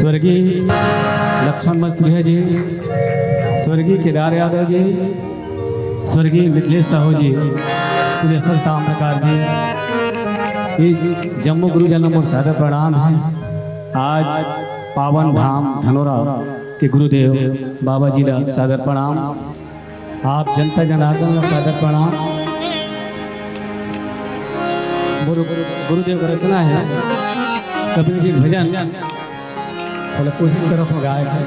स्वर्गीय लक्ष्मण मस्तगृह जी, स्वर्गीय केदार यादव जी, स्वर्गीय मिथिलेश साहू जी, पुलेश्वर ताम्रकार जी, इस जम्मू गुरुजनों को सादर प्रणाम है। आज पावन धाम धनोरा के गुरुदेव बाबा जी का सादर प्रणाम, आप जनता जनार्दन का सादर प्रणाम। गुरुदेव का रचना है कबीर जी भजन, बोले कोशिश करो तो गायक है।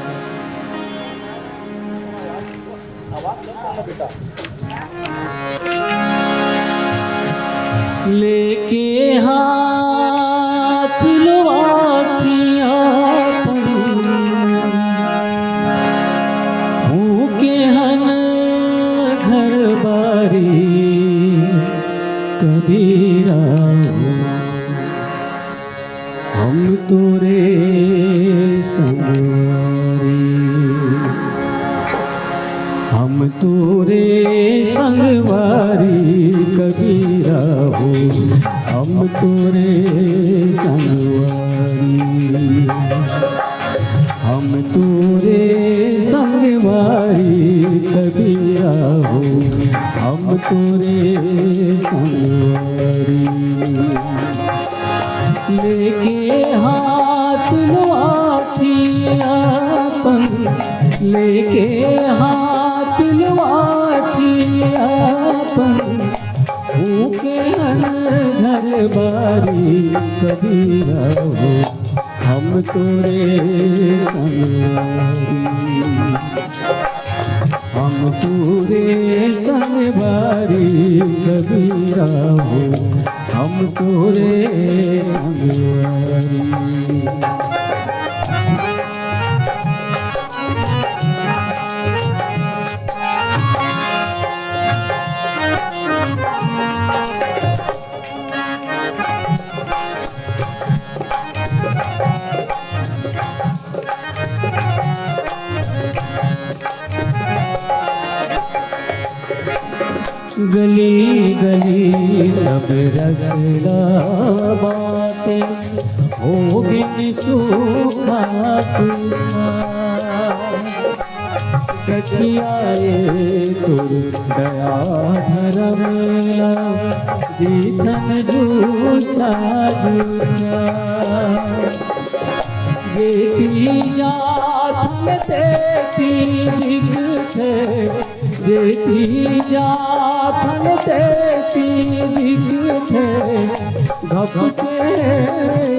लेके हाथ लुआटिया के हन घर बारी कबीरा, हम तोरे संगवारी, हम तोरे संगवारी कबीरा हो, हम तोरे संगवारी, हम तोरे संगवारी कबीरा हो, हम तोरे संगवारी। लेके हाथ लुआटिया पन, लेके हाथ लुआटिया पन, भूखे घर बारी कबीरा हो, हम तोरे संगवारी, हम तोरे संगवारी कबीरा हो, हम तोरे संगवारी। गली गली सब रसला बातें होगी सूखा कठियाए तुर दया धर्म जीतन जूझा जूझा, जेठी जात तेती दिखते, जेठी जात तेती दिखते, घपटे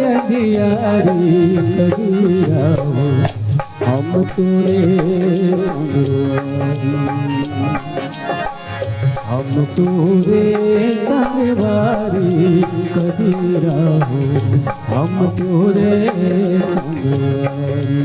अंधियारी कबीरा हो, हम तोरे संगवारी, हम तोरे संगवारी कबीरा हो, हम तोरे संगवारी।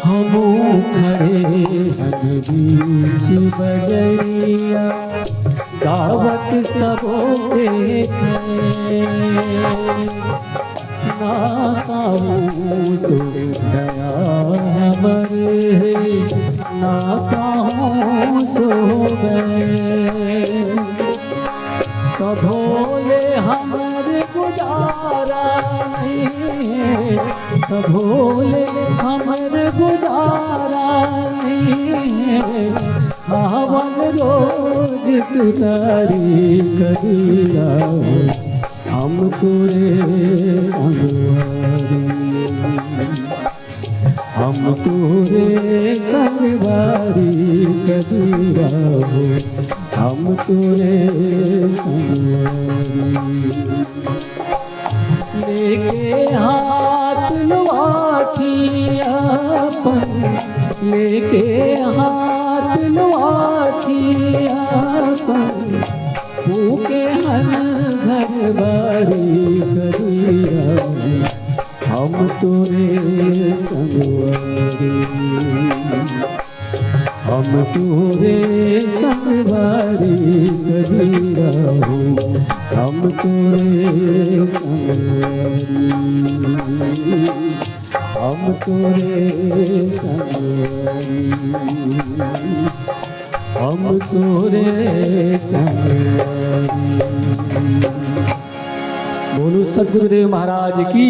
हमू खड़े हन बीच बजरिया, दावत सबों ना कहूँ तो दया हमर है, ना कहूँ सो गए, कभोले हमर गुजारा नहीं, कभोले हमर गुजारा नहीं, हवन रोज तुतारी कबीरा हो, हम तोरे संगवारी, हम तोरे संगवारी कबीरा हो, हम तोरे संगवारी। लेके हाथ लुआटिया पन, लेके हाथ लुआटिया पन, भूखे हन घर बारी कबीरा हो, हम तोरे संगवारी, हम तोरे संगवारी कभी रहो, हम तोरे संगवारी, हम तोरे संगवारी, हम तोरे संगवारी। बोलो सद्गुरुदेव महाराज की।